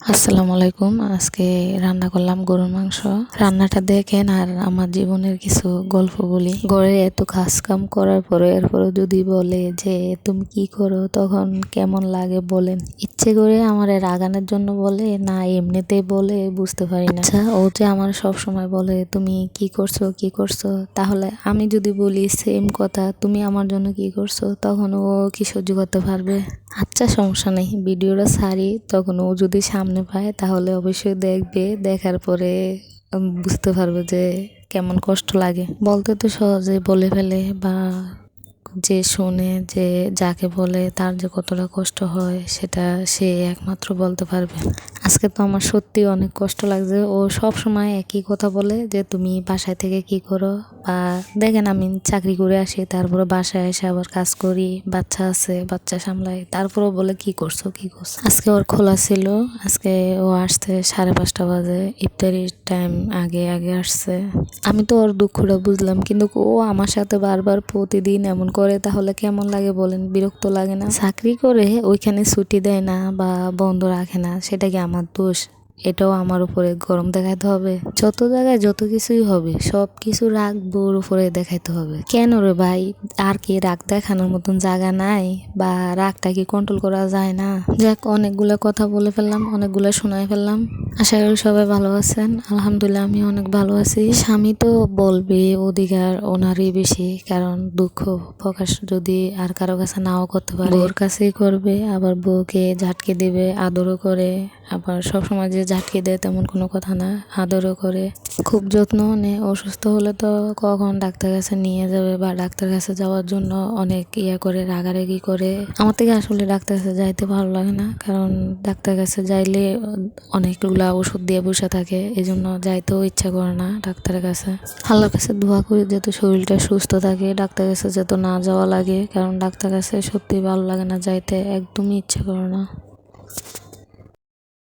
আসসালামু আলাইকুম। আজকে রান্না করলাম গরুর মাংস। রান্নাটা দেখেন আর আমার জীবনের কিছু গল্প বলি। ঘরে এত কাজ কাম করার পরে এরপরে যদি বলে যে তুমি কি করো, তখন কেমন লাগে বলেন? ইচ্ছে করে আমার রাগানোর জন্য বলে না এমনিতেই বলে বুঝতে পারি না। আচ্ছা, ও যে আমার সব সময় বলে তুমি কি করছো কি করছো, তাহলে আমি যদি বলি সেম কথা তুমি আমার জন্য কি করছো, তখন ও কি সহ্য করতে পারবে? আচ্ছা, সমস্যা নেই, ভিডিওটা ছাড়ি, তখন ও যদি সামনে পায় তাহলে অবশ্যই দেখবে। দেখার পরে বুঝতে পারবে যে কেমন কষ্ট লাগে। বলতে তো সহজে বলে ফেলে, বা যে শোনে, যে যাকে বলে তার যে কতটা কষ্ট হয় সেটা সে একমাত্র বলতে পারবে। আজকে তো আমার সত্যি অনেক কষ্ট লাগছে। ও সব সময় একই কথা বলে যে তুমি বাসায় থেকে কি করো, বা দেখেন আমি চাকরি করে আসি, তারপরে বাসায় এসে আবার কাজ করি, বাচ্চা আছে, বাচ্চা সামলাই, তারপরেও বলে কি করছো কি করছো। আজকে ওর খোলা ছিল, আজকে ও আসছে 5:30 বাজে, ইফতারির টাইম আগে আগে আসছে। আমি তো ওর দুঃখটা বুঝলাম, কিন্তু ও আমার সাথে বারবার প্রতিদিন এমন করে, তাহলে কেমন লাগে বলেন? বিরক্ত লাগে না? চাকরি করে ওইখানে ছুটি দেয় না বা বন্ধ রাখে না, সেটা কি আমার দোষ? এটাও আমার উপরে গরম দেখাইতে হবে? যত জায়গায় যত কিছুই হবে, সব কিছু রাগ বউর উপরে দেখাইতে হবে কেন রে ভাই? আর কি রাগ দেখানোর মতন জায়গা নাই? বা রাগটা কি কন্ট্রোল করা যায় না? যাক, অনেকগুলো কথা বলে ফেললাম, অনেকগুলো শোনাই ফেললাম। আশা করি সবাই ভালো আছেন। আলহামদুলিল্লাহ, আমি অনেক ভালো আছি। স্বামী তো বলবে অধিকার ওনারই বেশি, কারণ দুঃখ প্রকাশ যদি আর কারো কাছে নাও করতে পারে, ওর কাছেই করবে। আবার বউকে ঝাটকে দেবে, আদরও করে। আবার সবসময় যে ঝাটকে দেয় তেমন কোনো কথা না, আদরও করে, খুব যত্ন নেয়। অসুস্থ হলে তো কখন ডাক্তার কাছে নিয়ে যাবে, বা ডাক্তার কাছে যাওয়ার জন্য অনেক করে, রাগারাগি করে। আমার থেকে আসলে ডাক্তার কাছে যাইতে ভালো লাগে না, কারণ ডাক্তার কাছে যাইলে অনেকগুলা ওষুধ দিয়ে বসে থাকে, এই জন্য যাইতেও ইচ্ছা করে না ডাক্তারের কাছে। আল্লাহর কাছে দোয়া করি যাতে শরীরটা সুস্থ থাকে, ডাক্তার কাছে যাতে না যাওয়া লাগে, কারণ ডাক্তার কাছে সত্যি ভালো লাগে না, যাইতে একদমই ইচ্ছা করে না।